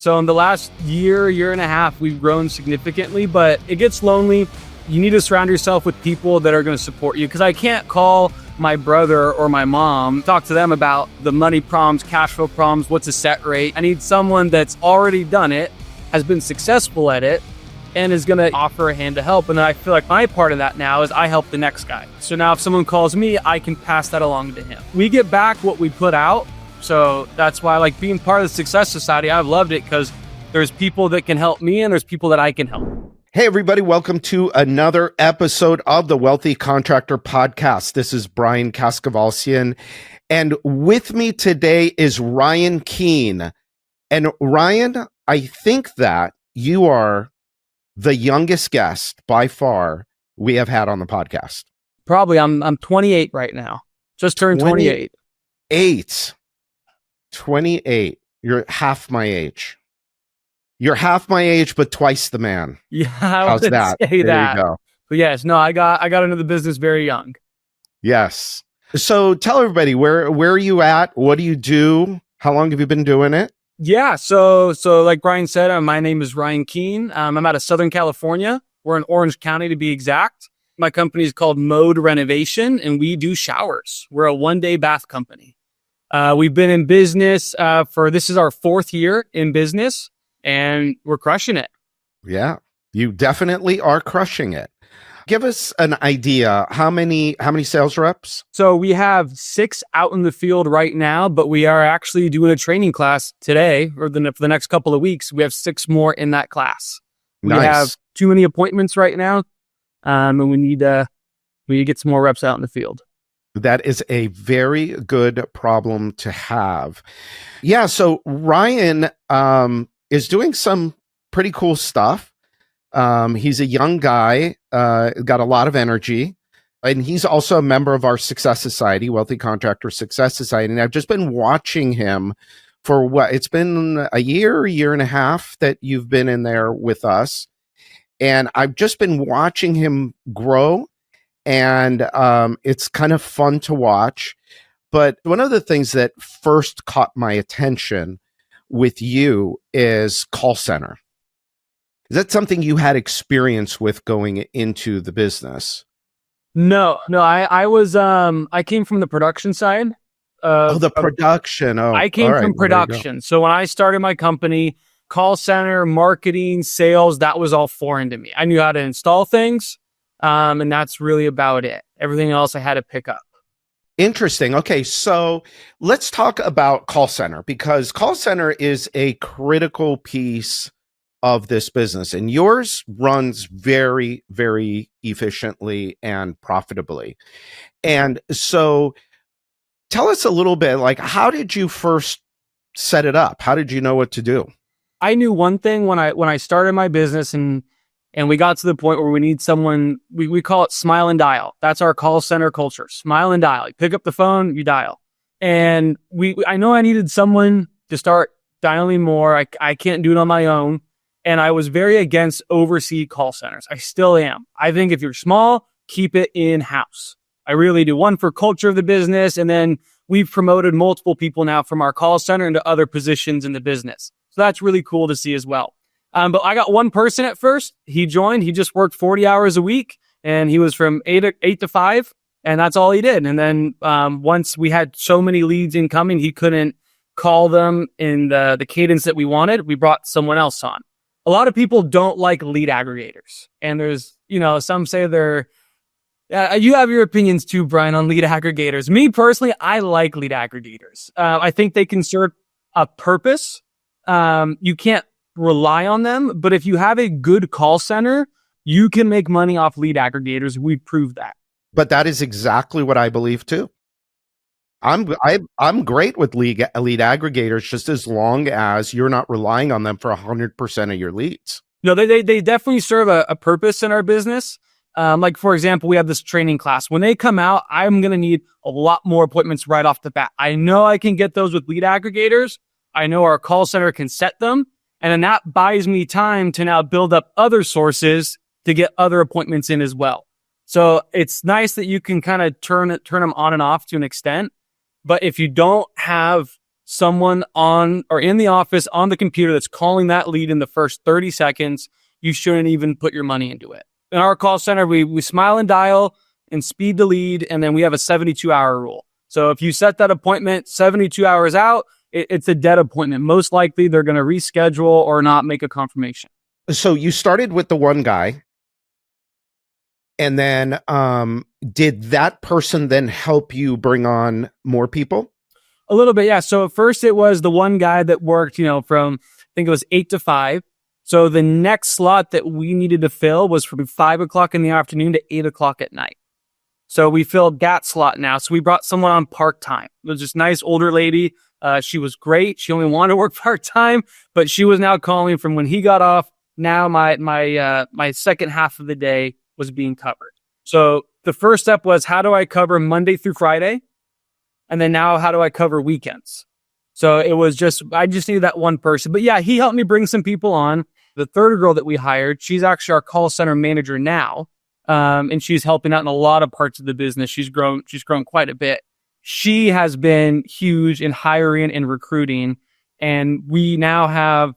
So in the last year and a half, we've grown significantly, but it gets lonely. You need to surround yourself with people that are going to support you, because I can't call my brother or my mom, talk to them about the money problems, cash flow problems, what's a set rate. I need someone that's already done it, has been successful at it, and is going to offer a hand to help. And then I feel like my part of that now is I help the next guy. So now if someone calls me, I can pass that along to him. We get back what we put out. So that's why I like being part of the Success Society. I've loved it because there's people that can help me and there's people that I can help. Hey, everybody. Welcome to another episode of the Wealthy Contractor Podcast. This is Brian Kaskavalcian. And with me today is Ryan Keene. And Ryan, I think that you are the youngest guest by far we have had on the podcast. Probably. I'm 28 right now. Just turned 28. 28. You're half my age. You're half my age, but twice the man. Yeah, how's that? Say there that. You go. But yes, no, I got into the business very young. Yes. So tell everybody, where are you at? What do you do? How long have you been doing it? Yeah, so like Brian said, my name is Ryan Keene. I'm out of Southern California. We're in Orange County to be exact. My company is called MODE Renovation, and we do showers. We're a one-day bath company. We've been in business this is our 4th year in business, and we're crushing it. Yeah, you definitely are crushing it. Give us an idea. How many sales reps? So we have 6 out in the field right now, but we are actually doing a training class today or for the next couple of weeks. We have 6 more in that class. We have too many appointments right now, and we need to get some more reps out in the field. That is a very good problem to have. Yeah. So Ryan is doing some pretty cool stuff. He's a young guy, got a lot of energy, and he's also a member of our Success Society, Wealthy Contractor Success Society. And I've just been watching him for it's been a year and a half that you've been in there with us. And I've just been watching him grow. And it's kind of fun to watch. But one of the things that first caught my attention with you is call center. Is that something you had experience with going into the business? No, I came from the production side. The production. I came from production. So when I started my company, call center, marketing, sales, that was all foreign to me. I knew how to install things. And that's really about it. Everything else I had to pick up. Interesting. Okay. So let's talk about call center, because call center is a critical piece of this business, and yours runs very, very efficiently and profitably. And so tell us a little bit, like, how did you first set it up? How did you know what to do? I knew one thing when I started my business, and we got to the point where we need someone, we call it smile and dial. That's our call center culture. Smile and dial. You pick up the phone, you dial. And I know I needed someone to start dialing more. I can't do it on my own. And I was very against overseas call centers. I still am. I think if you're small, keep it in-house. I really do. One, for culture of the business. And then we've promoted multiple people now from our call center into other positions in the business. So that's really cool to see as well. But I got one person at first. He joined. He just worked 40 hours a week, and he was from 8 to 5, and that's all he did. And then once we had so many leads incoming, he couldn't call them in the cadence that we wanted. We brought someone else on. A lot of people don't like lead aggregators, and there's some say they're. You have your opinions too, Brian, on lead aggregators. Me personally, I like lead aggregators. I think they can serve a purpose. You can't rely on them, but if you have a good call center, you can make money off lead aggregators. We've proved that. But that is exactly what I believe too. I'm great with lead aggregators, just as long as you're not relying on them for 100% of your leads. No, they definitely serve a purpose in our business. Like, for example, we have this training class. When they come out, I'm going to need a lot more appointments right off the bat. I know I can get those with lead aggregators. I know our call center can set them. And then that buys me time to now build up other sources to get other appointments in as well. So it's nice that you can kind of turn them on and off to an extent. But if you don't have someone on or in the office on the computer that's calling that lead in the first 30 seconds, you shouldn't even put your money into it. In our call center, we smile and dial and speed the lead, and then we have a 72-hour rule. So if you set that appointment 72 hours out, it's a dead appointment. Most likely they're going to reschedule or not make a confirmation. So you started with the one guy, and then did that person then help you bring on more people? A little bit, yeah. So at first it was the one guy that worked, from, I think it was 8 to 5. So the next slot that we needed to fill was from 5 o'clock in the afternoon to 8 o'clock at night. So we filled that slot now. So we brought someone on part-time. It was this nice older lady. She was great. She only wanted to work part-time, but she was now calling from when he got off. Now my second half of the day was being covered. So the first step was, how do I cover Monday through Friday? And then now, how do I cover weekends? So it was I just needed that one person. But yeah, he helped me bring some people on. The third girl that we hired, she's actually our call center manager now. And she's helping out in a lot of parts of the business. She's grown quite a bit. She has been huge in hiring and recruiting. And we now have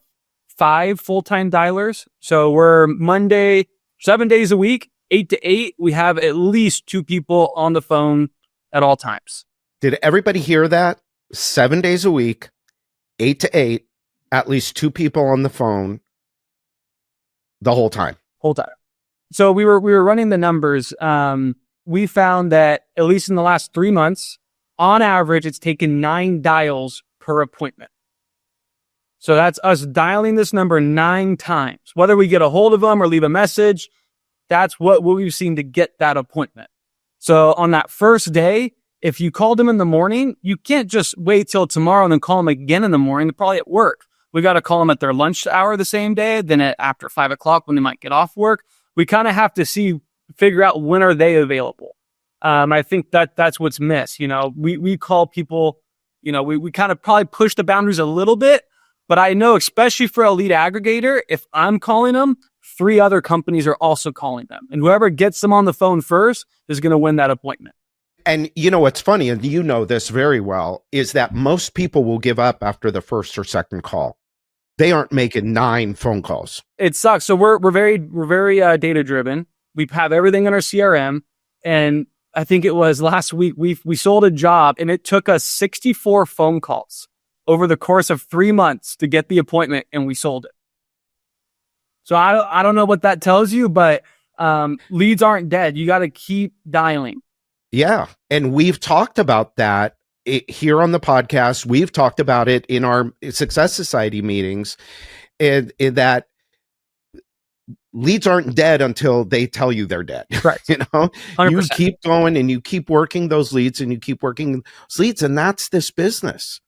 5 full-time dialers. So we're Monday, 7 days a week, 8 to 8. We have at least 2 people on the phone at all times. Did everybody hear that? 7 days a week, 8 to 8, at least 2 people on the phone the whole time. So we were running the numbers. We found that at least in the last 3 months, on average, it's taken 9 dials per appointment. So that's us dialing this number 9 times. Whether we get a hold of them or leave a message, that's what we've seen to get that appointment. So on that first day, if you called them in the morning, you can't just wait till tomorrow and then call them again in the morning. They're probably at work. We got to call them at their lunch hour the same day, then after 5 o'clock when they might get off work. We kind of have to figure out when are they available. I think that's what's missed. We call people, we kind of probably push the boundaries a little bit, but I know, especially for a lead aggregator, if I'm calling them, 3 other companies are also calling them. And whoever gets them on the phone first is going to win that appointment. And what's funny, and you know this very well, is that most people will give up after the first or second call. They aren't making 9 phone calls. It sucks. So we're very data driven. We have everything in our CRM, and I think it was last week we sold a job, and it took us 64 phone calls over the course of 3 months to get the appointment, and we sold it. So I don't know what that tells you, but leads aren't dead. You got to keep dialing. Yeah. And we've talked about that here on the podcast. We've talked about it in our Success Society meetings, and that leads aren't dead until they tell you they're dead. Right. 100%. You keep going and you keep working those leads and you keep working those leads. And that's this business.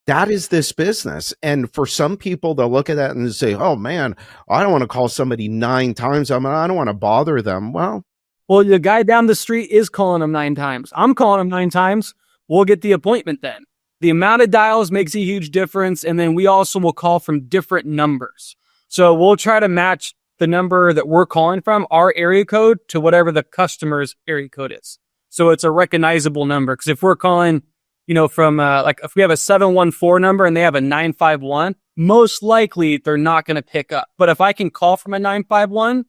That is this business. And for some people, they'll look at that and say, oh man, I don't want to call somebody 9 times. I don't want to bother them. Well, the guy down the street is calling them 9 times. I'm calling him 9 times. We'll get the appointment then. The amount of dials makes a huge difference. And then we also will call from different numbers. So we'll try to match the number that we're calling from, our area code, to whatever the customer's area code is. So it's a recognizable number. Because if we're calling, from if we have a 714 number and they have a 951, most likely they're not going to pick up. But if I can call from a 951,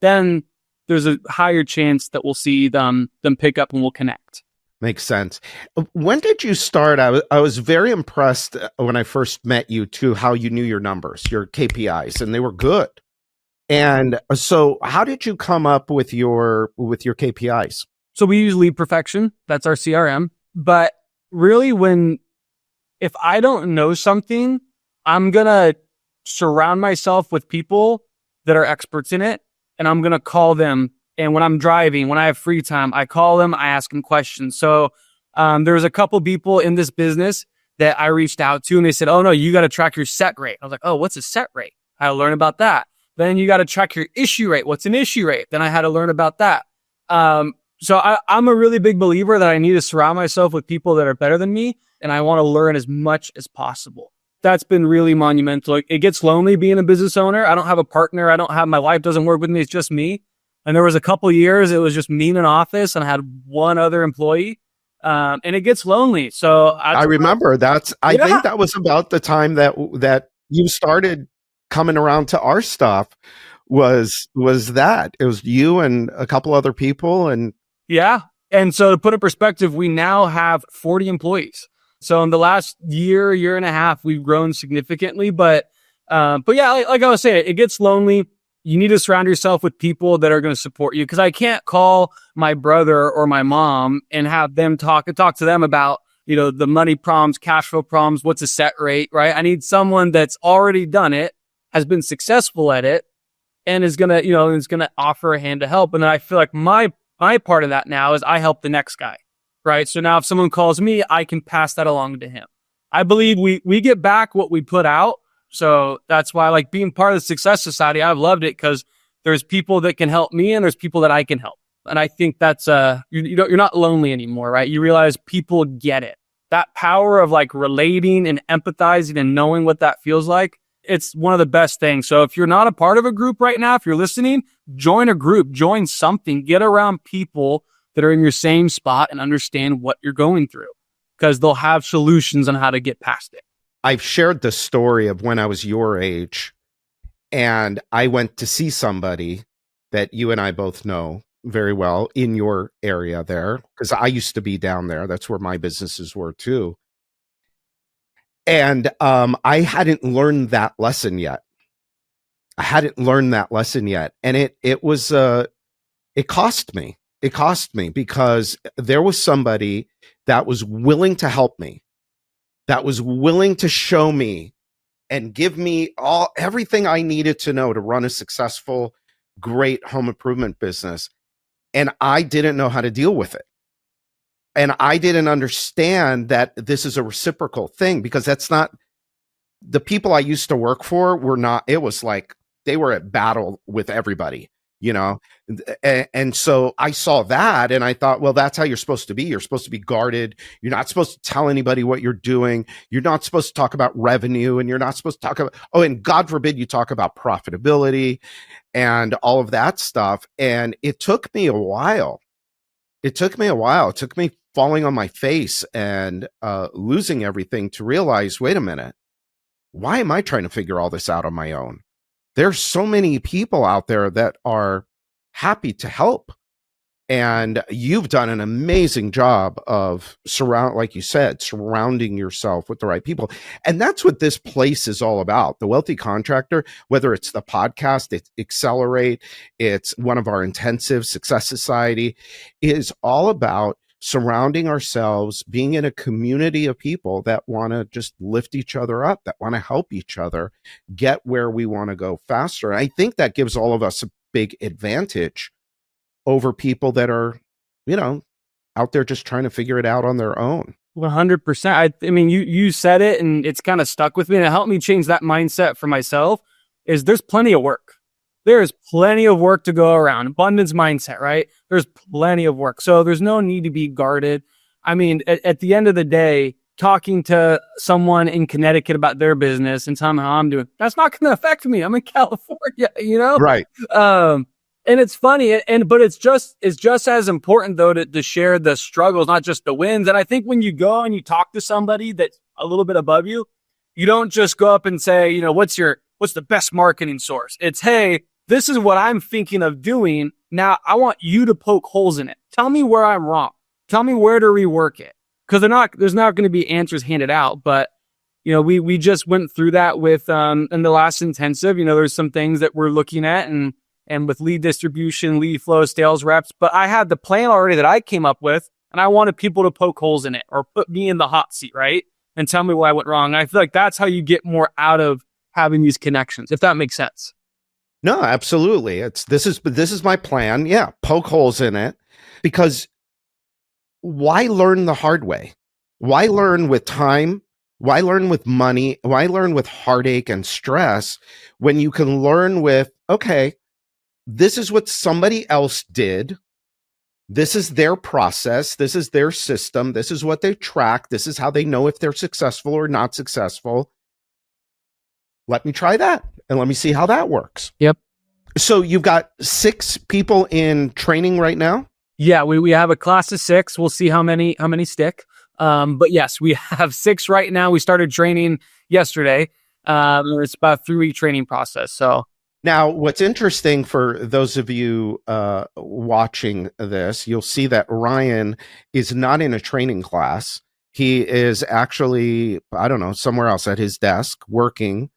then there's a higher chance that we'll see them pick up and we'll connect. Makes sense. When did you start? I was very impressed when I first met you to how you knew your numbers, your KPIs, and they were good. And so how did you come up with your KPIs? So we use Lead Perfection. That's our CRM. But really, if I don't know something, I'm going to surround myself with people that are experts in it. And I'm going to call them. And when I'm driving, when I have free time, I call them, I ask them questions. So there's a couple people in this business that I reached out to and they said, oh no, you got to track your set rate. I was like, oh, what's a set rate? I had to learn about that. Then you got to track your issue rate. What's an issue rate? Then I had to learn about that. So I'm a really big believer that I need to surround myself with people that are better than me. And I want to learn as much as possible. That's been really monumental. It gets lonely being a business owner. I don't have a partner. My wife doesn't work with me. It's just me. And there was a couple years, it was just me in an office and I had one other employee. And it gets lonely. So I remember I yeah, think that was about the time that you started coming around to our stuff was that. It was you and a couple other people and yeah. And so to put in perspective, we now have 40 employees. So in the last year and a half, we've grown significantly. But yeah, like I was saying, it gets lonely. You need to surround yourself with people that are going to support you. Cause I can't call my brother or my mom and have them talk to them about, the money problems, cash flow problems, what's a set rate, right? I need someone that's already done it, has been successful at it, and is going to, is going to offer a hand to help. And then I feel like my part of that now is I help the next guy, right? So now if someone calls me, I can pass that along to him. I believe we get back what we put out. So that's why, like, being part of the Success Society, I've loved it because there's people that can help me and there's people that I can help. And I think that's, you're not lonely anymore, right? You realize people get it. That power of like relating and empathizing and knowing what that feels like, it's one of the best things. So if you're not a part of a group right now, if you're listening, join a group, join something, get around people that are in your same spot and understand what you're going through because they'll have solutions on how to get past it. I've shared the story of when I was your age and I went to see somebody that you and I both know very well in your area there, because I used to be down there. That's where my businesses were too. And I hadn't learned that lesson yet. And it was it cost me. It cost me because there was somebody that was willing to help me, that was willing to show me and give me everything I needed to know to run a successful, great home improvement business. And I didn't know how to deal with it. And I didn't understand that this is a reciprocal thing because that's not the people I used to work for were not, it was like they were at battle with everybody, and so I saw that and I thought, well, that's how you're supposed to be. You're supposed to be guarded. You're not supposed to tell anybody what you're doing. You're not supposed to talk about revenue, and you're not supposed to talk about, and God forbid you talk about profitability and all of that stuff. And it took me a while. It took me falling on my face and losing everything to realize, wait a minute, why am I trying to figure all this out on my own? There's so many people out there that are happy to help. And you've done an amazing job of like you said, surrounding yourself with the right people. And that's what this place is all about. The Wealthy Contractor, whether it's the podcast, it's Accelerate, it's one of our intensive Success Society, is all about surrounding ourselves, being in a community of people that want to just lift each other up, that want to help each other get where we want to go faster. And I think that gives all of us a big advantage over people that are, out there just trying to figure it out on their own. 100%. I mean, you said it and it's kind of stuck with me, and it helped me change that mindset for myself. Is there's plenty of work. There's plenty of work to go around. Abundance mindset, right? There's plenty of work. So there's no need to be guarded. I mean, at the end of the day, talking to someone in Connecticut about their business and telling them how I'm doing, that's not going to affect me. I'm in California, Right. And it's funny, but it's just as important though to share the struggles, not just the wins. And I think when you go and you talk to somebody that's a little bit above you, you don't just go up and say, what's the best marketing source? It's, hey, this is what I'm thinking of doing. Now I want you to poke holes in it. Tell me where I'm wrong. Tell me where to rework it. Because there's not going to be answers handed out. But, we just went through that with, in the last intensive, there's some things that we're looking at and with lead distribution, lead flow, sales reps. But I had the plan already that I came up with, and I wanted people to poke holes in it or put me in the hot seat, right? And tell me where I went wrong. And I feel like that's how you get more out of having these connections, if that makes sense. No, absolutely. This is my plan. Yeah. Poke holes in it, because why learn the hard way? Why learn with time? Why learn with money? Why learn with heartache and stress when you can learn with, okay, this is what somebody else did. This is their process. This is their system. This is what they track. This is how they know if they're successful or not successful. Let me try that and let me see how that works. Yep. So you've got 6 people in training right now? Yeah, we have a class of 6. We'll see how many stick. But yes, we have 6 right now. We started training yesterday. It's about a 3-week training process. So Now, what's interesting for those of you watching this, you'll see that Ryan is not in a training class. He is actually, I don't know, somewhere else at his desk working.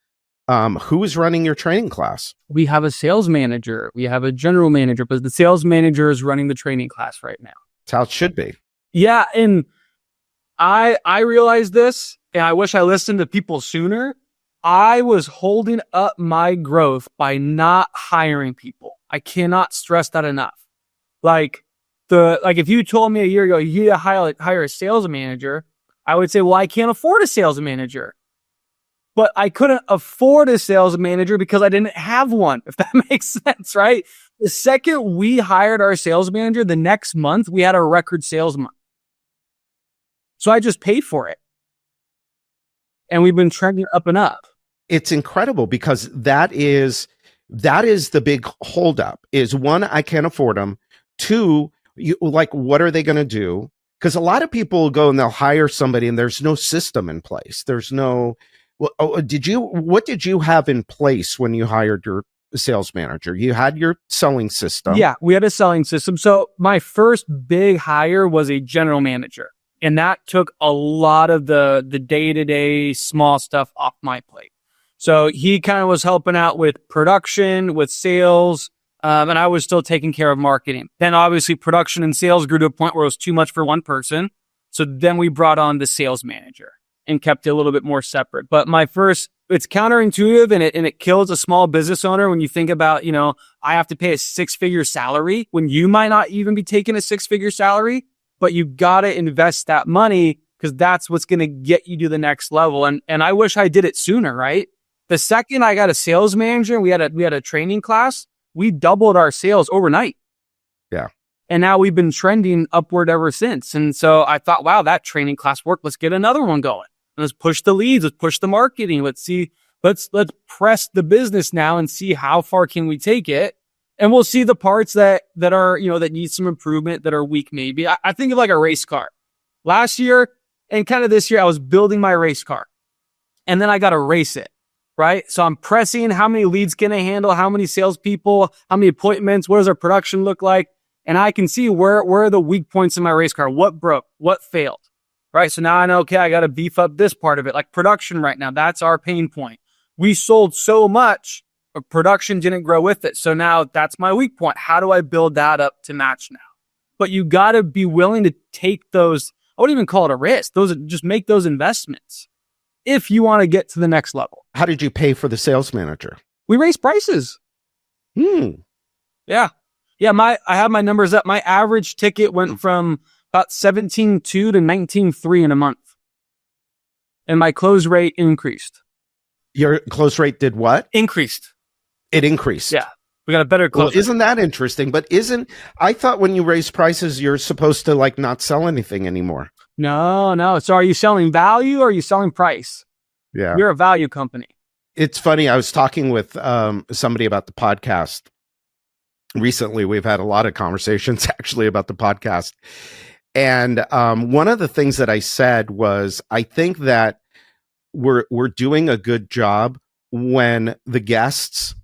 Who is running your training class? we have a sales manager, we have a general manager, but the sales manager is running the training class right now. That's how it should be. Yeah, and I realized this, and I wish I listened to people sooner. I was holding up my growth by not hiring people. I cannot stress that enough. Like if you told me a year ago you need to hire a sales manager, I would say, well, I can't afford a sales manager. But I couldn't afford a sales manager because I didn't have one, if that makes sense, right? The second we hired our sales manager, the next month, we had a record sales month. So I just paid for it. And we've been trending up and up. It's incredible because that is the big holdup. Is one, I can't afford them. 2, what are they going to do? Because a lot of people go and they'll hire somebody and there's no system in place. There's no. What did you have in place when you hired your sales manager? You had your selling system. Yeah, we had a selling system. So my first big hire was a general manager. And that took a lot of the day-to-day small stuff off my plate. So he kind of was helping out with production, with sales, and I was still taking care of marketing. Then obviously production and sales grew to a point where it was too much for one person. So then we brought on the sales manager and kept it a little bit more separate. But it's counterintuitive and it kills a small business owner when you think about, I have to pay a 6-figure salary when you might not even be taking a 6-figure salary, but you got to invest that money because that's what's going to get you to the next level. And I wish I did it sooner, right? The second I got a sales manager, we had a training class, we doubled our sales overnight. Yeah. And now we've been trending upward ever since. And so I thought, wow, that training class worked. Let's get another one going. Let's push the leads. Let's push the marketing. Let's press the business now and see how far can we take it. And we'll see the parts that are, that need some improvement, that are weak maybe. I think of like a race car. Last year and kind of this year, I was building my race car. And then I got to race it, right? So I'm pressing how many leads can I handle, how many salespeople, how many appointments, what does our production look like? And I can see where are the weak points in my race car, what broke, what failed, right? So now I know, okay, I got to beef up this part of it. Like production right now, that's our pain point. We sold so much, but production didn't grow with it. So now that's my weak point. How do I build that up to match now? But you got to be willing to take those, I wouldn't even call it a risk. Just make those investments if you want to get to the next level. How did you pay for the sales manager? We raised prices. Yeah. I have my numbers up. My average ticket went from about 17.2 to 19.3 in a month. And my close rate increased. Your close rate did what? Increased. It increased. Yeah. We got a better close rate. Isn't that interesting? But I thought when you raise prices, you're supposed to not sell anything anymore. No. So are you selling value or are you selling price? Yeah. You're a value company. It's funny. I was talking with somebody about the podcast recently. We've had a lot of conversations actually about the podcast. And one of the things that I said was, I think that we're doing a good job when the guests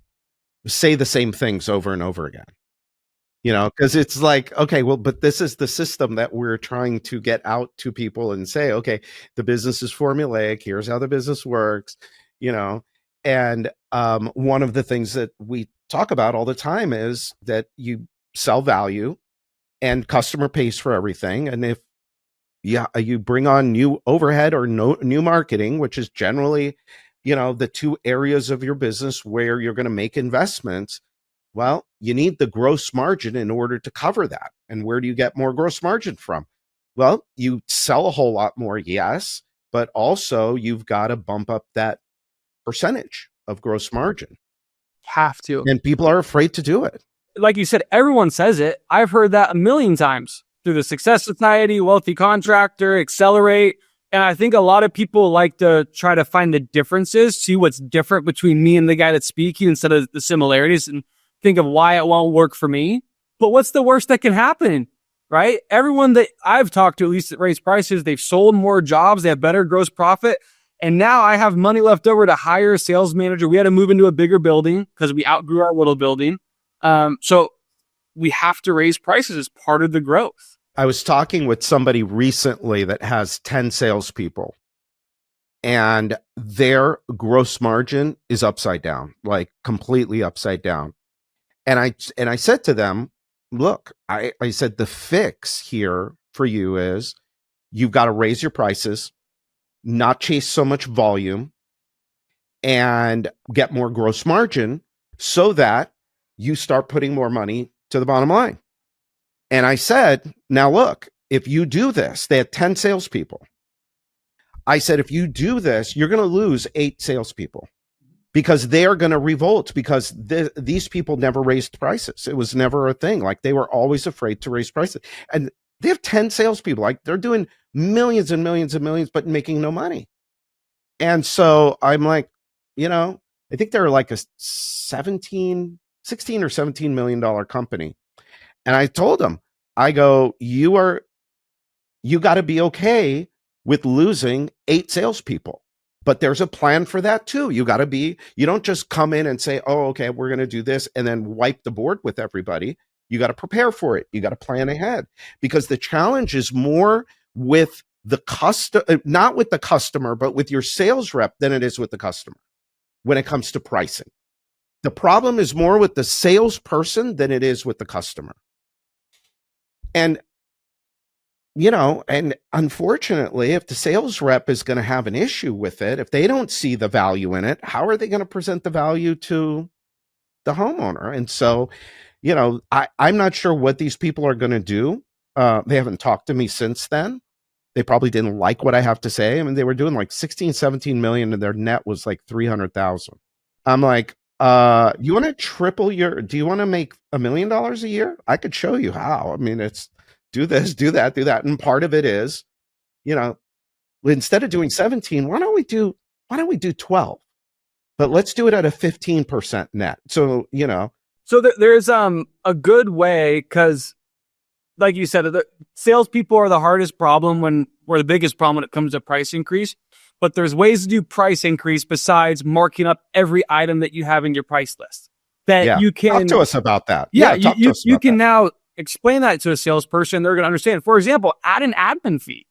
say the same things over and over again. Because it's like, okay, well, but this is the system that we're trying to get out to people and say, okay, the business is formulaic. Here's how the business works, And one of the things that we talk about all the time is that you sell value and customer pays for everything. And if you bring on new overhead or new marketing, which is generally, the 2 areas of your business where you're going to make investments, well, you need the gross margin in order to cover that. And where do you get more gross margin from? Well, you sell a whole lot more, yes, but also you've got to bump up that percentage of gross margin. Have to. And people are afraid to do it. Like you said, everyone says it. I've heard that a million times through the Success Society, Wealthy Contractor, Accelerate. And I think a lot of people like to try to find the differences, see what's different between me and the guy that's speaking instead of the similarities, and think of why it won't work for me. But what's the worst that can happen? right? Everyone that I've talked to, at least that raised prices, they've sold more jobs, they have better gross profit. And now I have money left over to hire a sales manager. We had to move into a bigger building because we outgrew our little building. So we have to raise prices as part of the growth. I was talking with somebody recently that has 10 salespeople, and their gross margin is upside down, like completely upside down. And I said to them, look, I said, the fix here for you is you've got to raise your prices, not chase so much volume, and get more gross margin so that you start putting more money to the bottom line. And I said, now look, if you do this, they had 10 salespeople. I said, if you do this, you're going to lose 8 salespeople because they're going to revolt because these people never raised prices. It was never a thing. Like, they were always afraid to raise prices. And they have 10 salespeople. Like, they're doing millions and millions and millions, but making no money. And so I'm like, I think they're like a 16 or $17 million company. And I told them, I go, you got to be okay with losing 8 salespeople, but there's a plan for that too. You don't just come in and say, oh, okay, we're going to do this and then wipe the board with everybody. You got to prepare for it. You got to plan ahead, because the challenge is more with not with the customer, but with your sales rep than it is with the customer when it comes to pricing. The problem is more with the salesperson than it is with the customer. And, and unfortunately, if the sales rep is going to have an issue with it, if they don't see the value in it, how are they going to present the value to the homeowner? And so, I'm not sure what these people are going to do. They haven't talked to me since then. They probably didn't like what I have to say. I mean, they were doing like 16, 17 million and their net was like 300,000. I'm like, you want to do you want to make $1 million a year? I could show you how. I mean, it's do this, do that, do that. And part of it is, instead of doing 17, why don't we do 12? But let's do it at a 15% net. So, So there's a good way, because like you said, the salespeople are the hardest problem or the biggest problem when it comes to price increase. But there's ways to do price increase besides marking up every item that you have in your price list. That you can talk to us about that. You can now explain that to a salesperson. They're going to understand. For example, add an admin fee.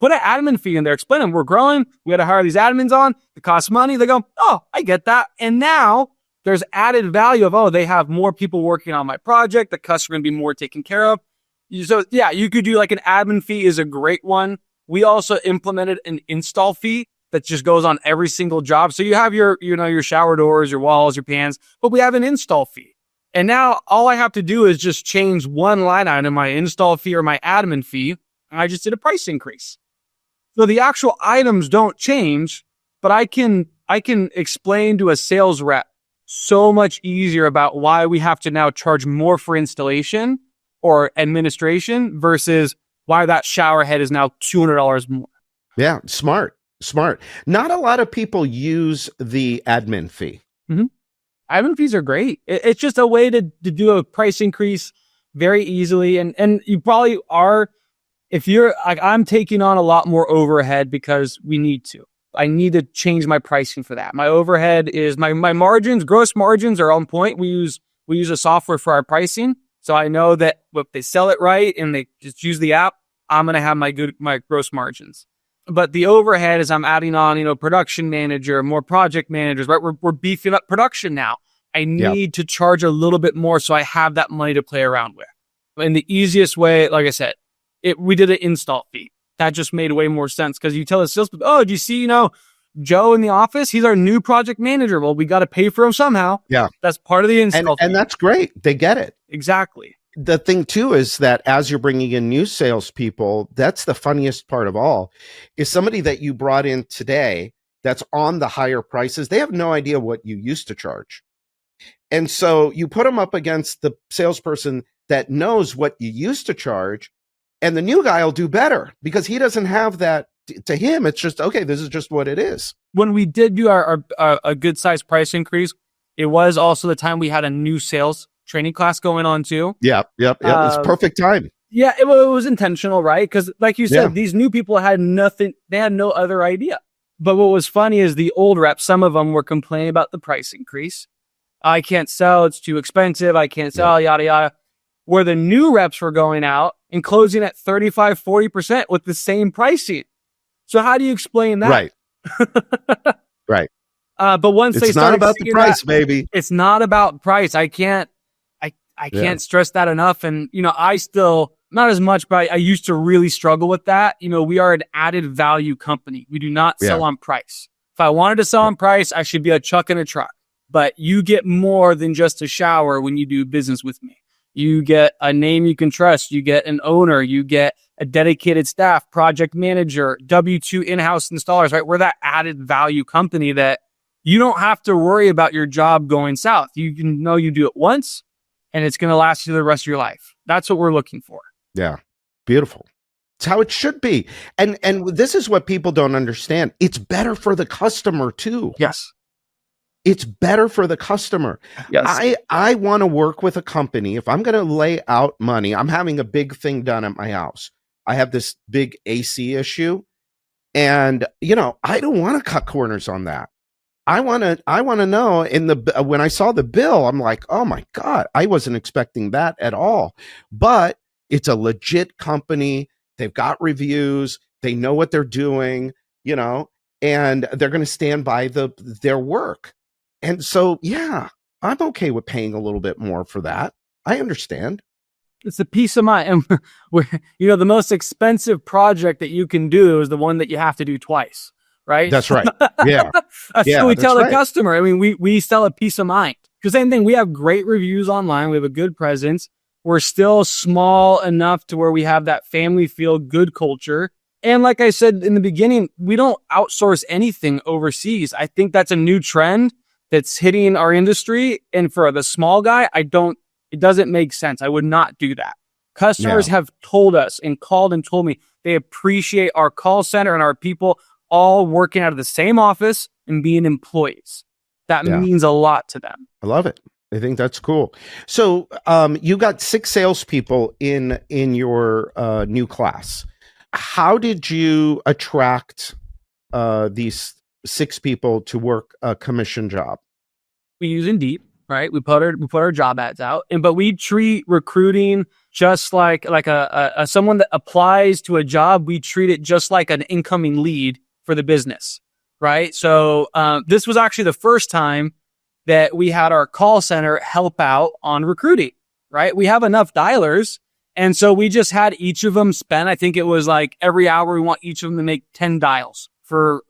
Put an admin fee in there. Explain them. We're growing. We got to hire these admins on. It costs money. They go, oh, I get that. And now there's added value of, they have more people working on my project. The customer can be more taken care of. So yeah, you could do like an admin fee is a great one. We also implemented an install fee that just goes on every single job. So you have your shower doors, your walls, your pans, but we have an install fee. And now all I have to do is just change one line item, my install fee or my admin fee. And I just did a price increase. So the actual items don't change, but I can explain to a sales rep so much easier about why we have to now charge more for installation or administration versus why that shower head is now $200 more. Yeah, smart. Not a lot of people use the admin fee. Mm-hmm. Admin fees are great. It's just a way to do a price increase very easily. And you probably are, if you're like, I'm taking on a lot more overhead because we need to. I need to change my pricing for that. My overhead is my margins, gross margins are on point. We use a software for our pricing. So I know that if they sell it right and they just use the app, I'm going to have my gross margins. But the overhead is I'm adding on, production manager, more project managers, right? We're beefing up production now. I need to charge a little bit more so I have that money to play around with. And the easiest way, like I said, we did an install fee. That just made way more sense because you tell the salespeople, oh, do you see, Joe in the office? He's our new project manager. Well, we got to pay for him somehow. Yeah. That's part of the install fee. And that's great. They get it. Exactly. The thing too is that as you're bringing in new salespeople, that's the funniest part of all, is somebody that you brought in today that's on the higher prices. They have no idea what you used to charge. And so you put them up against the salesperson that knows what you used to charge, and the new guy will do better because he doesn't have that. To him, it's just, okay, this is just what it is. When we did do a good size price increase, it was also the time we had a new sales training class going on too. Yeah. It's perfect time. Yeah, it was intentional, right? Because like you said, Yeah. these new people had nothing, they had no other idea. But what was funny is the old reps, some of them were complaining about the price increase. I can't sell, it's too expensive, I can't Yeah. sell, yada, yada. Where the new reps were going out and closing at 35, 40% with the same pricing. So how do you explain that? Right. Right. But once they It's not started about the seeing price, that, baby. it's not about price. I Yeah. can't stress that enough. And, I still, not as much, but I used to really struggle with that. We are an added value company. We do not sell Yeah. on price. If I wanted to sell on price, I should be a truck in a truck. But you get more than just a shower when you do business with me. You get a name you can trust. You get an owner. You get a dedicated staff, project manager, W-2 in-house installers, right? We're that added value company that you don't have to worry about your job going south. You can know you do it once and it's going to last you the rest of your life. That's what we're looking for. Yeah. Beautiful. It's how it should be. And this is what people don't understand. It's better for the customer too. Yes. It's better for the customer. Yes. I want to work with a company. If I'm going to lay out money, I'm having a big thing done at my house. I have this big AC issue and I don't want to cut corners on that. I want to know when I saw the bill, I'm like, "Oh my God, I wasn't expecting that at all." But it's a legit company. They've got reviews. They know what they're doing, and they're going to stand by their work. And so, yeah, I'm okay with paying a little bit more for that. I understand. It's a peace of mind. And the most expensive project that you can do is the one that you have to do twice. Right? That's right. Yeah. That's Yeah, what we that's tell the right. customer. I mean, we sell a peace of mind. Because same thing, we have great reviews online. We have a good presence. We're still small enough to where we have that family feel good culture. And like I said in the beginning, we don't outsource anything overseas. I think that's a new trend that's hitting our industry. And for the small guy, it doesn't make sense. I would not do that. Customers have told us and called and told me they appreciate our call center and our people all working out of the same office and being employees. That means a lot to them. I love it. I think that's cool. So you got 6 salespeople in your new class. How did you attract these 6 people to work a commission job? We use Indeed, right? We put our job ads out, but we treat recruiting just like a someone that applies to a job. We treat it just like an incoming lead for the business, right? So this was actually the first time that we had our call center help out on recruiting, right? We have enough dialers. And so we just had each of them spend, I think it was like every hour, we want each of them to make 10 dials for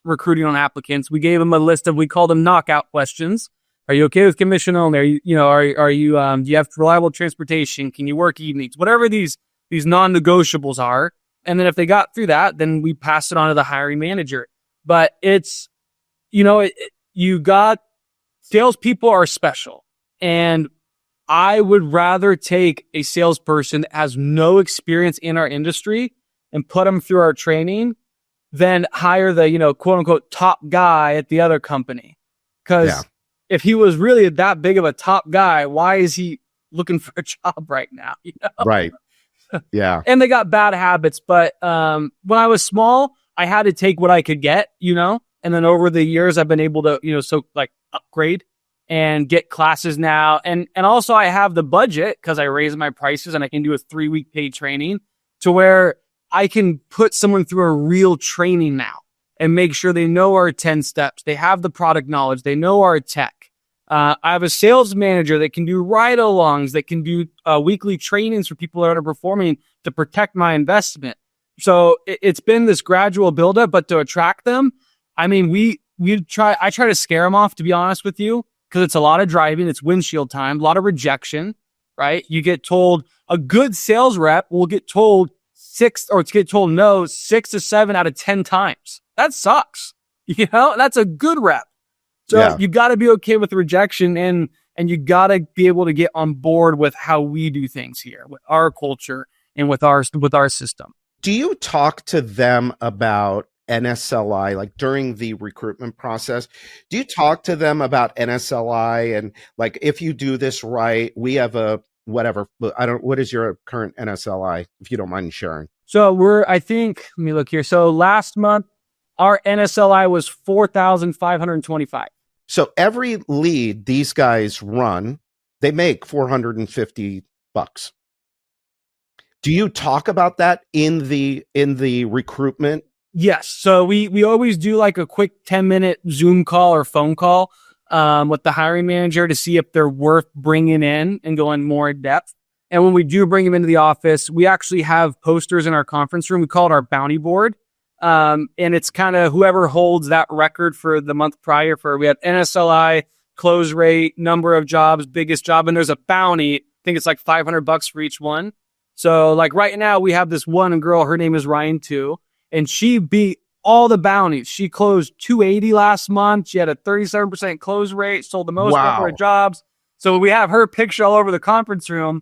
recruiting on applicants. We gave them a list of, we called them knockout questions. Are you okay with commission only? Are you do you have reliable transportation? Can you work evenings? Whatever these non-negotiables are. And then if they got through that, then we pass it on to the hiring manager. But it's, you got salespeople are special. And I would rather take a salesperson that has no experience in our industry and put them through our training than hire the, quote unquote, top guy at the other company. Because if he was really that big of a top guy, why is he looking for a job right now? Right. Yeah. And they got bad habits. But when I was small, I had to take what I could get, and then over the years, I've been able to, upgrade and get classes now. And also I have the budget because I raised my prices and I can do a 3-week paid training to where I can put someone through a real training now and make sure they know our 10 steps. They have the product knowledge. They know our tech. I have a sales manager that can do ride-alongs, that can do weekly trainings for people that are performing to protect my investment. So it's been this gradual buildup, but to attract them, I mean, I try to scare them off, to be honest with you, because it's a lot of driving, it's windshield time, a lot of rejection, right? You get told, a good sales rep will get told no 6 to 7 out of 10 times. That sucks. That's a good rep. So you got to be okay with rejection and you got to be able to get on board with how we do things here, with our culture and with our system. Do you talk to them about NSLI, like during the recruitment process? Do you talk to them about NSLI and like, if you do this right, we have a whatever. But what is your current NSLI, if you don't mind sharing? So I think, let me look here. So last month, our NSLI was 4,525. So every lead these guys run, they make $450. Do you talk about that in the recruitment? Yes. So we always do like a quick 10-minute Zoom call or phone call with the hiring manager to see if they're worth bringing in and going more in depth. And when we do bring them into the office, we actually have posters in our conference room. We call it our bounty board. And it's kind of whoever holds that record for the month prior we had NSLI, close rate, number of jobs, biggest job, and there's a bounty. I think it's like $500 for each one. So like right now we have this one girl, her name is Ryan too, and she beat all the bounties. She closed 280 last month. She had a 37% close rate, sold the most number of jobs. So we have her picture all over the conference room,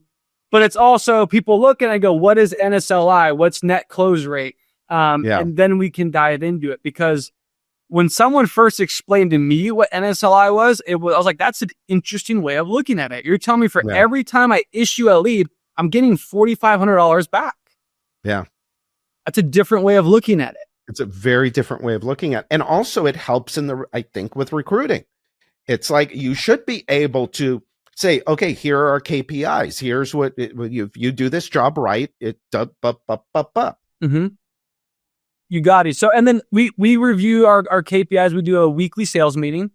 but it's also people look and I go, what is NSLI? What's net close rate? And then we can dive into it, because when someone first explained to me what NSLI was, I was like, that's an interesting way of looking at it. You're telling me for every time I issue a lead, I'm getting $4,500 back. Yeah. That's a different way of looking at it. It's a very different way of looking at it. And also it helps I think with recruiting. It's like you should be able to say, okay, here are our KPIs. Here's what you do this job right. Mm-hmm. You got it. So, and then we review our KPIs. We do a weekly sales meeting,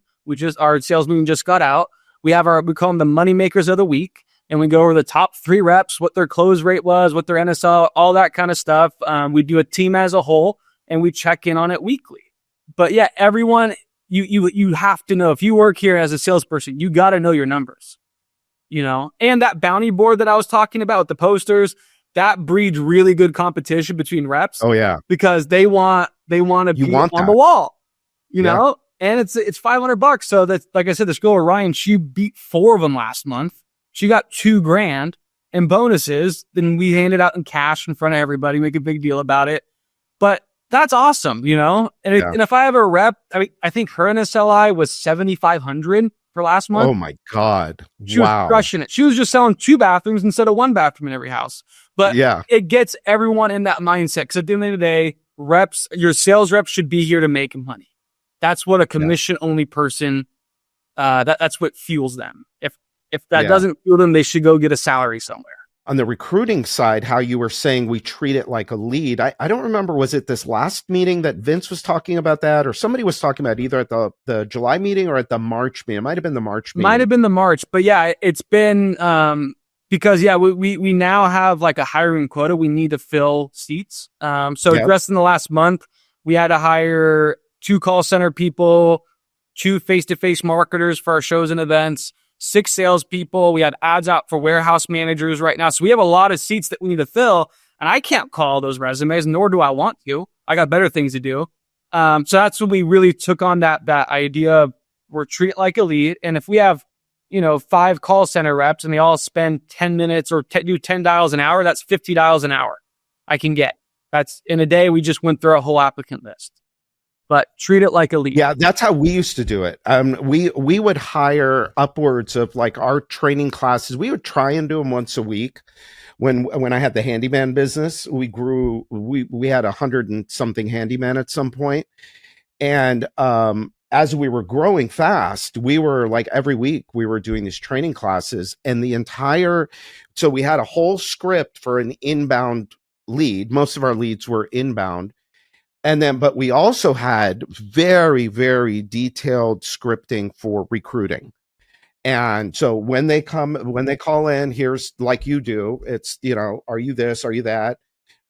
our sales meeting just got out. We call them the money makers of the week. And we go over the top 3 reps, what their close rate was, what their NSL, all that kind of stuff. We do a team as a whole and we check in on it weekly. But yeah, everyone, you have to know, if you work here as a salesperson, you got to know your numbers, and that bounty board that I was talking about with the posters, that breeds really good competition between reps. Oh yeah. Because they want to be on the wall, know, and it's $500. So that's, like I said, this girl, Ryan, she beat 4 of them last month. She got $2,000 in bonuses. Then we hand it out in cash in front of everybody, make a big deal about it. But that's awesome, And, and if I have a rep, I think her NSLI was 7,500 for last month. Oh my God. She was crushing it. She was just selling 2 bathrooms instead of 1 bathroom in every house. But it gets everyone in that mindset. Because at the end of the day, your sales reps should be here to make money. That's what a commission only person, that's what fuels them. If that doesn't fuel them, they should go get a salary somewhere. On the recruiting side, how you were saying we treat it like a lead. I don't remember, was it this last meeting that Vince was talking about that, or somebody was talking about either at the July meeting or at the March meeting? It might have been the March meeting. Might have been the March, but yeah, it's been because we now have like a hiring quota. We need to fill seats. Just in the last month, we had to hire 2 call center people, 2 face-to-face marketers for our shows and events, 6 salespeople. We had ads out for warehouse managers right now. So we have a lot of seats that we need to fill, and I can't call those resumes, nor do I want to. I got better things to do. So that's when we really took on that idea of we're treated like a lead. And if we have, 5 call center reps and they all spend 10 minutes or do 10 dials an hour, that's 50 dials an hour I can get. That's in a day. We just went through a whole applicant list. But treat it like a lead. Yeah, that's how we used to do it. We would hire upwards of, like, our training classes. We would try and do them once a week. When I had the handyman business, we had 100 and something handyman at some point. And as we were growing fast, we were like every week we were doing these training classes, and so we had a whole script for an inbound lead. Most of our leads were inbound. But we also had very, very detailed scripting for recruiting. And so when they call in, here's, like you do, it's, are you this? Are you that?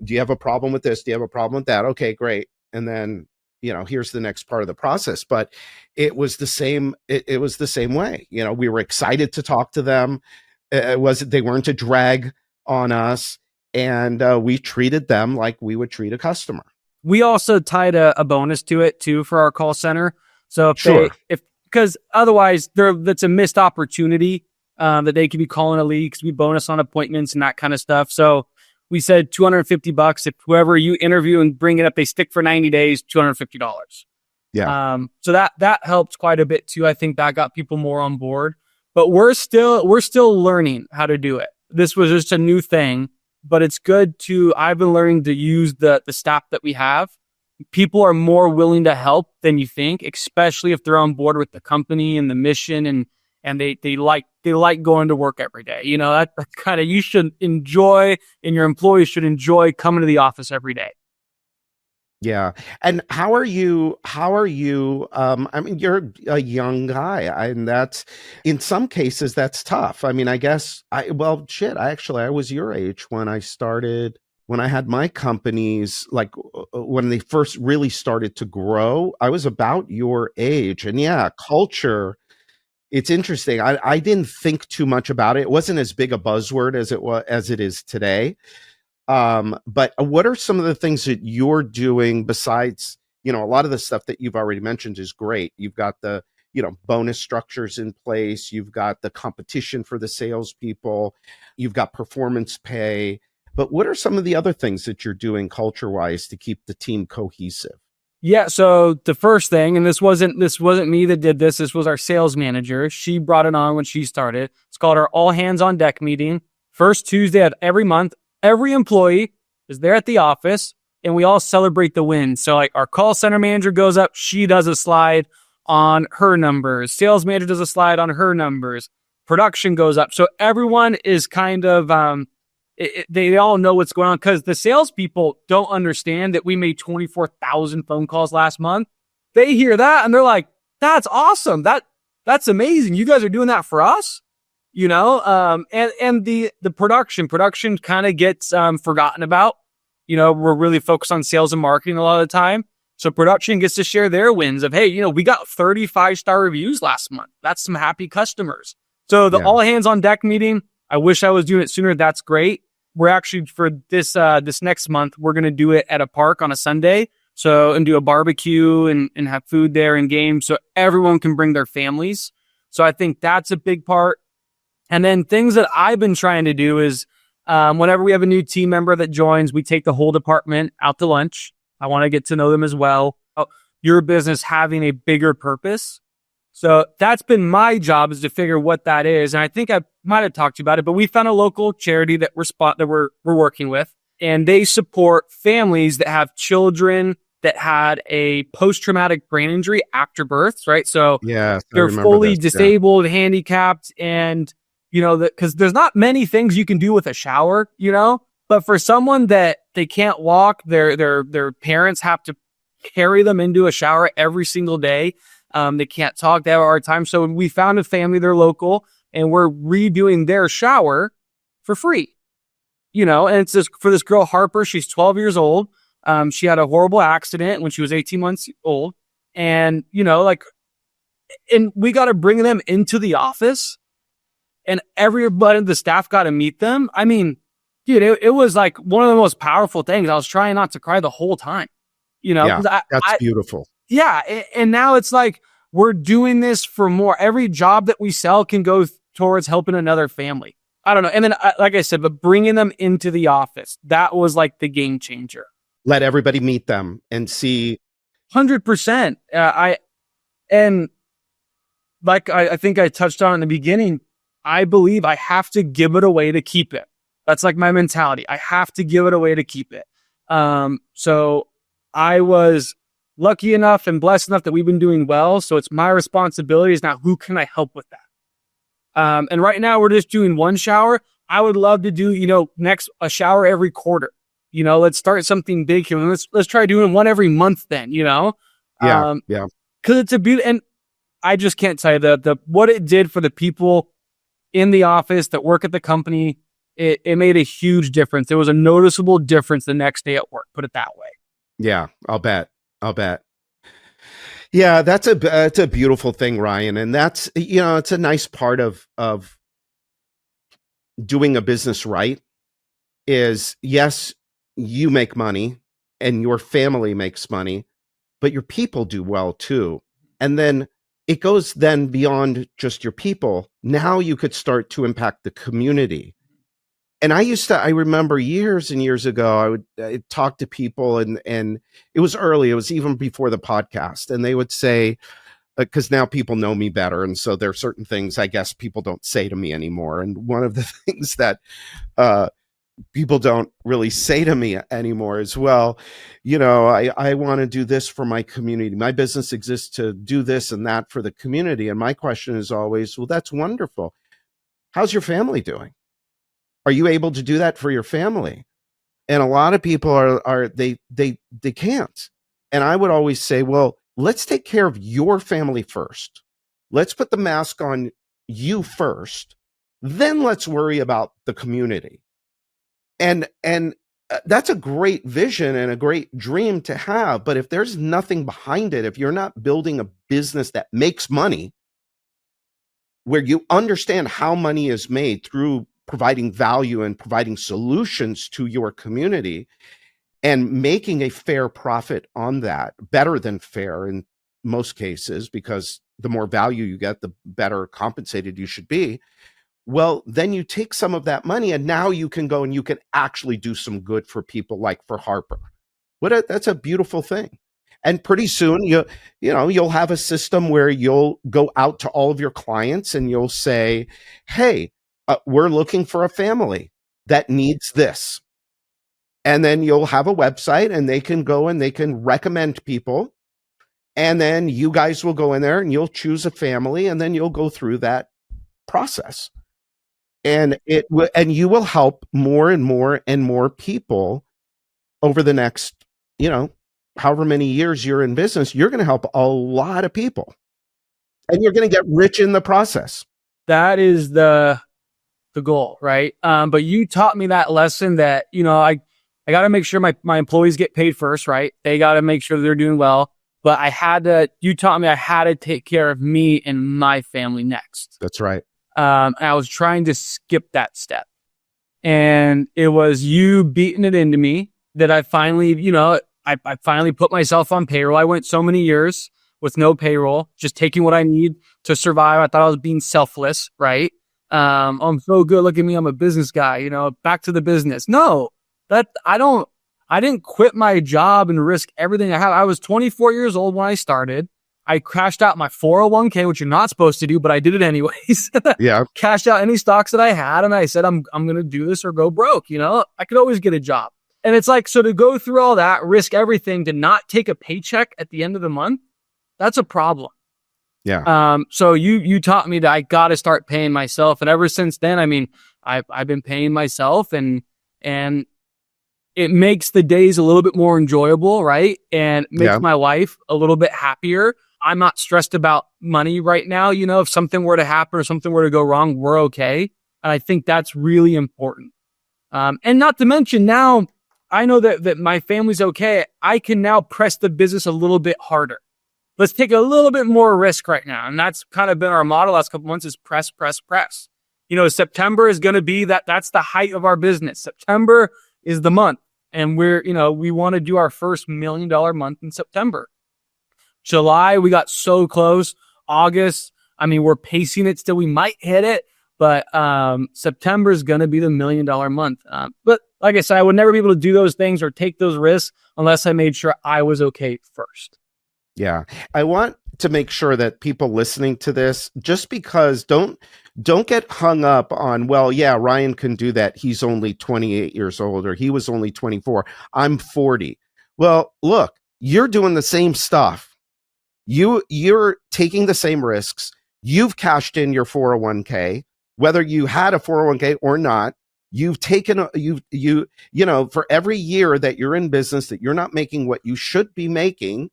Do you have a problem with this? Do you have a problem with that? Okay, great. And then, here's the next part of the process. But it was the same. It was the same way. We were excited to talk to them. They weren't a drag on us. And we treated them like we would treat a customer. We also tied a bonus to it too for our call center. So because otherwise that's a missed opportunity that they could be calling a lead, because we bonus on appointments and that kind of stuff. So we said $250. If whoever you interview and bring it up, they stick for 90 days, $250. Yeah. So that helped quite a bit too. I think that got people more on board. But we're still learning how to do it. this was just a new thing, but it's good to, I've been learning to use the staff that we have. People are more willing to help than you think, especially if they're on board with the company and the mission, and they like going to work every day. You know, that's kind of, you should enjoy, and your employees should enjoy coming to the office every day. Yeah. And how are you, I mean, you're a young guy, and that's, in some cases, that's tough. I mean, I guess I was your age when I started, when I had my companies, like when they first really started to grow. I was about your age. And yeah, culture, it's interesting. I didn't think too much about it. It wasn't as big a buzzword as it is today. But what are some of the things that you're doing besides, a lot of the stuff that you've already mentioned is great. You've got the, bonus structures in place. You've got the competition for the salespeople. You've got performance pay. But what are some of the other things that you're doing culture-wise to keep the team cohesive? Yeah. So the first thing, and this wasn't me that did this. This was our sales manager. She brought it on when she started. It's called our all hands on deck meeting. First Tuesday of every month. Every employee is there at the office, and we all celebrate the win. So like our call center manager goes up, she does a slide on her numbers. Sales manager does a slide on her numbers. Production goes up. So everyone is kind of, they all know what's going on, because the salespeople don't understand that we made 24,000 phone calls last month. They hear that and they're like, that's awesome. That's amazing. You guys are doing that for us. And the production kind of gets forgotten about. We're really focused on sales and marketing a lot of the time. So production gets to share their wins of, hey, we got 35-star reviews last month. That's some happy customers. So the all hands on deck meeting, I wish I was doing it sooner. That's great. We're actually, for this next month, we're going to do it at a park on a Sunday. So, and do a barbecue and have food there and games, so everyone can bring their families. So I think that's a big part. And then things that I've been trying to do is, whenever we have a new team member that joins, we take the whole department out to lunch. I want to get to know them as well. Your business having a bigger purpose. So that's been my job, is to figure what that is. And I think I might have talked to you about it, but we found a local charity that we're working with, and they support families that have children that had a post-traumatic brain injury after birth, right? So yeah, they're fully disabled, handicapped, and because there's not many things you can do with a shower, but for someone that they can't walk, their parents have to carry them into a shower every single day. They can't talk, they have a hard time. So we found a family, they're local, and we're redoing their shower for free. And it's just for this girl, Harper. She's 12 years old. She had a horrible accident when she was 18 months old. And, and we got to bring them into the office, and everybody, the staff, got to meet them. I mean, dude, it was like one of the most powerful things. I was trying not to cry the whole time, Yeah, that's beautiful. Yeah. And now it's like, we're doing this for more. Every job that we sell can go towards helping another family. I don't know. And then, like I said, but bringing them into the office, that was like the game changer. Let everybody meet them and see. 100%. I think I touched on in the beginning, I believe I have to give it away to keep it. That's like my mentality. I have to give it away to keep it. So I was lucky enough and blessed enough that we've been doing well. So it's my responsibility is now, who can I help with that? And right now we're just doing one shower. I would love to do, next a shower every quarter. Let's start something big here. Let's try doing one every month then, Yeah. Cause it's a beauty. And I just can't tell you the what it did for the people in the office that work at the company. It made a huge difference. There was a noticeable difference the next day at work, put it that way. Yeah, I'll bet. Yeah, that's a beautiful thing, Ryan. And that's, it's a nice part of doing a business right is, yes, you make money and your family makes money, but your people do well too. And then it goes then beyond just your people. Now you could start to impact the community. And I remember years and years ago, I'd talk to people and it was early. It was even before the podcast. And they would say, because now people know me better. And so there are certain things I guess people don't say to me anymore. And one of the things that people don't really say to me anymore is, well, I want to do this for my community. My business exists to do this and that for the community. And my question is always, well, that's wonderful. How's your family doing? Are you able to do that for your family? And a lot of people they can't. And I would always say, well, let's take care of your family first. Let's put the mask on you first. Then let's worry about the community. And that's a great vision and a great dream to have. But if there's nothing behind it, if you're not building a business that makes money, where you understand how money is made through providing value and providing solutions to your community and making a fair profit on that, better than fair in most cases, because the more value you get, the better compensated you should be. Well, then you take some of that money and now you can go and you can actually do some good for people, like for Harper. That's a beautiful thing. And pretty soon you'll have a system where you'll go out to all of your clients and you'll say, hey, we're looking for a family that needs this. And then you'll have a website and they can go and they can recommend people. And then you guys will go in there and you'll choose a family and then you'll go through that process. And you will help more and more and more people over the next, however many years you're in business. You're going to help a lot of people and you're going to get rich in the process. That is the goal, right? But you taught me that lesson that, I got to make sure my employees get paid first, right? They got to make sure they're doing well. But you taught me I had to take care of me and my family next. That's right. I was trying to skip that step. And it was you beating it into me that I finally, I finally put myself on payroll. I went so many years with no payroll, just taking what I need to survive. I thought I was being selfless, right? I'm so good. Look at me. I'm a business guy, back to the business. No, I didn't quit my job and risk everything I have. I was 24 years old when I started. I cashed out my 401k, which you're not supposed to do, but I did it anyways. Yeah. Cashed out any stocks that I had. And I said, I'm going to do this or go broke. I could always get a job. And it's like, so to go through all that, risk everything to not take a paycheck at the end of the month, that's a problem. Yeah. So you taught me that I got to start paying myself. And ever since then, I've been paying myself and it makes the days a little bit more enjoyable, right? And makes my life a little bit happier. I'm not stressed about money right now. If something were to happen or something were to go wrong, we're okay. And I think that's really important. And not to mention now, I know that my family's okay. I can now press the business a little bit harder. Let's take a little bit more risk right now. And that's kind of been our model last couple months is press, press, press. September is going to be that's the height of our business. September is the month. And we want to do our first $1 million month in September. July, we got so close. August, we're pacing it still. We might hit it, but September is going to be the $1 million month. But like I said, I would never be able to do those things or take those risks unless I made sure I was okay first. Yeah. I want to make sure that people listening to this, just because don't get hung up on, well, yeah, Ryan can do that. He's only 28 years old, or he was only 24. I'm 40. Well, look, you're doing the same stuff. You're taking the same risks. You've cashed in your 401k, whether you had a 401k or not. You've taken for every year that you're in business that you're not making what you should be making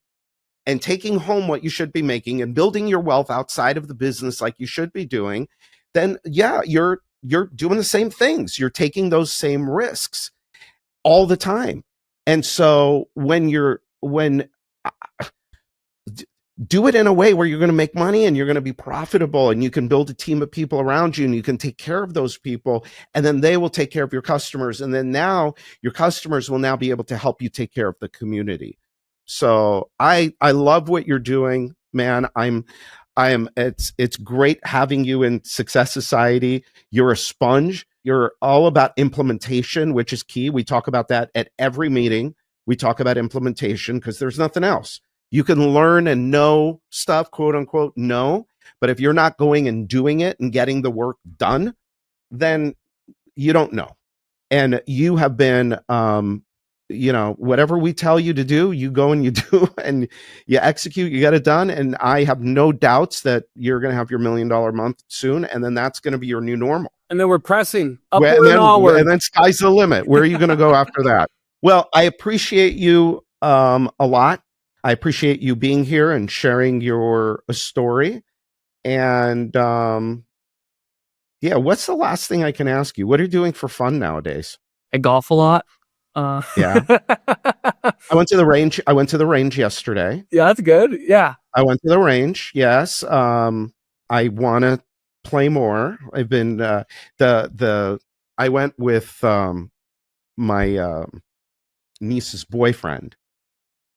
and taking home what you should be making and building your wealth outside of the business like you should be doing, then yeah, you're doing the same things. You're taking those same risks all the time. And so do it in a way where you're going to make money and you're going to be profitable and you can build a team of people around you and you can take care of those people, and then they will take care of your customers. And then now your customers will now be able to help you take care of the community. So I love what you're doing, man. It's great having you in Success Society. You're a sponge. You're all about implementation, which is key. We talk about that at every meeting. We talk about implementation because there's nothing else. You can learn and know stuff, quote unquote, know. But if you're not going and doing it and getting the work done, then you don't know. And you have been, whatever we tell you to do, you go and you do, and you execute, you get it done. And I have no doubts that you're going to have your $1 million month soon. And then that's going to be your new normal. And then we're pressing upward and onward. And then sky's the limit. Where are you going to go after that? Well, I appreciate you a lot. I appreciate you being here and sharing your story. And what's the last thing I can ask you? What are you doing for fun nowadays? I golf a lot. Yeah. I went to the range. I went to the range yesterday. Yeah, that's good. Yeah. I went to the range. Yes. I want to play more. I've been I went with my niece's boyfriend,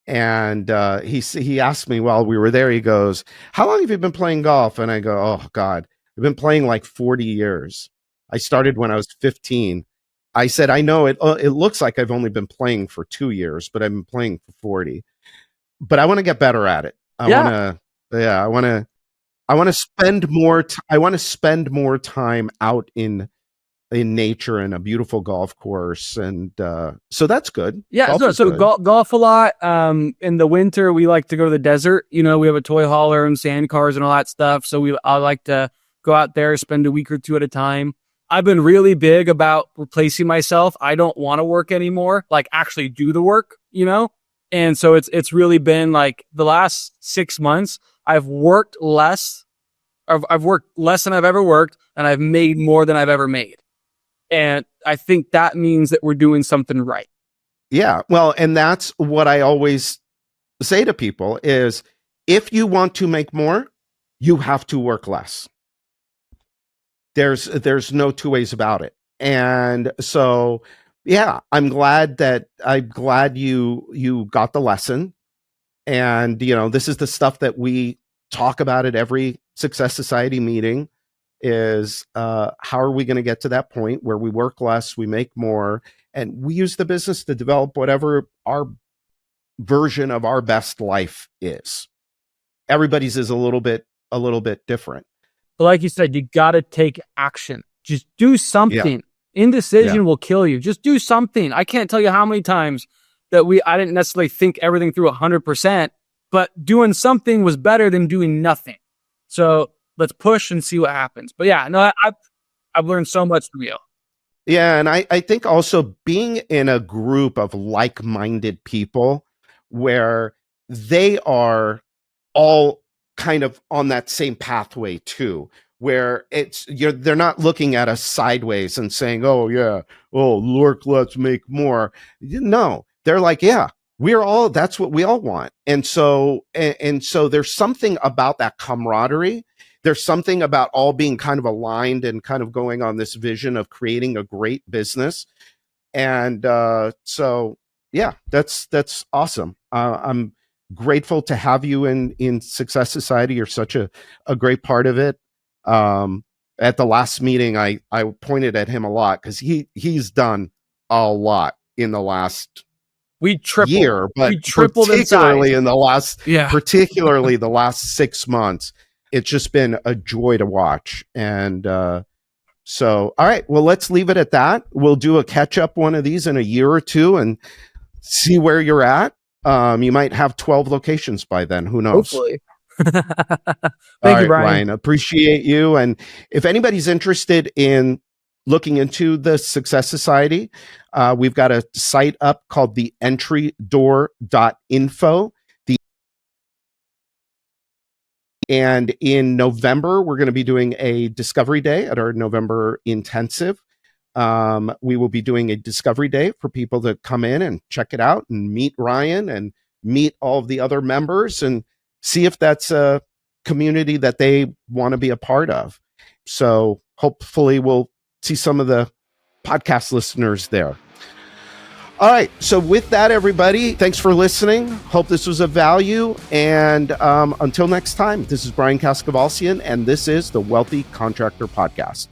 and he asked me while we were there, he goes, "How long have you been playing golf?" And I go, "Oh God, I've been playing like 40 years. I started when I was 15. I said, "I know it looks like I've only been playing for 2 years, but I've been playing for 40. But I want to get better at it. I want to spend more time out in nature and a beautiful golf course, and so that's good. Yeah, golf a lot. In the winter, we like to go to the desert. We have a toy hauler and sand cars and all that stuff. So I like to go out there, spend a week or two at a time. I've been really big about replacing myself. I don't want to work anymore, like actually do the work, And so it's really been like the last 6 months, I've worked less. I've worked less than I've ever worked, and I've made more than I've ever made. And I think that means that we're doing something right. Yeah. Well, and that's what I always say to people is, if you want to make more, you have to work less. There's no two ways about it. And so, yeah, I'm glad you got the lesson. And, this is the stuff that we talk about at every Success Society meeting is how are we going to get to that point where we work less, we make more, and we use the business to develop whatever our version of our best life is. Everybody's is a little bit different. But like you said, you got to take action. Just do something. Yeah. Indecision will kill you. Just do something. I can't tell you how many times that I didn't necessarily think everything through 100%, but doing something was better than doing nothing. So let's push and see what happens. But yeah, no, I've learned so much from you. Yeah, and I think also being in a group of like-minded people where they are all kind of on that same pathway too, where they're not looking at us sideways and saying, "Oh yeah, look, let's make more." No, they're like, "Yeah, that's what we all want." And so there's something about that camaraderie. There's something about all being kind of aligned and kind of going on this vision of creating a great business. And so, yeah, that's awesome. I'm grateful to have you in Success Society. You're such a great part of it. At the last meeting, I pointed at him a lot because he's done a lot in the last year, but particularly in the last 6 months. It's just been a joy to watch. And so, all right, well, let's leave it at that. We'll do a catch up one of these in a year or two and see where you're at. You might have 12 locations by then. Who knows? Hopefully. Thank you, Ryan. Appreciate you. And if anybody's interested in looking into the Success Society, we've got a site up called the entrydoor.info. And in November, we're going to be doing a discovery day at our November intensive. We will be doing a discovery day for people to come in and check it out and meet Ryan and meet all of the other members and see if that's a community that they want to be a part of. So hopefully we'll see some of the podcast listeners there. All right. So with that, everybody, thanks for listening. Hope this was of value. And until next time, this is Brian Kaskavalcian, and this is the Wealthy Contractor Podcast.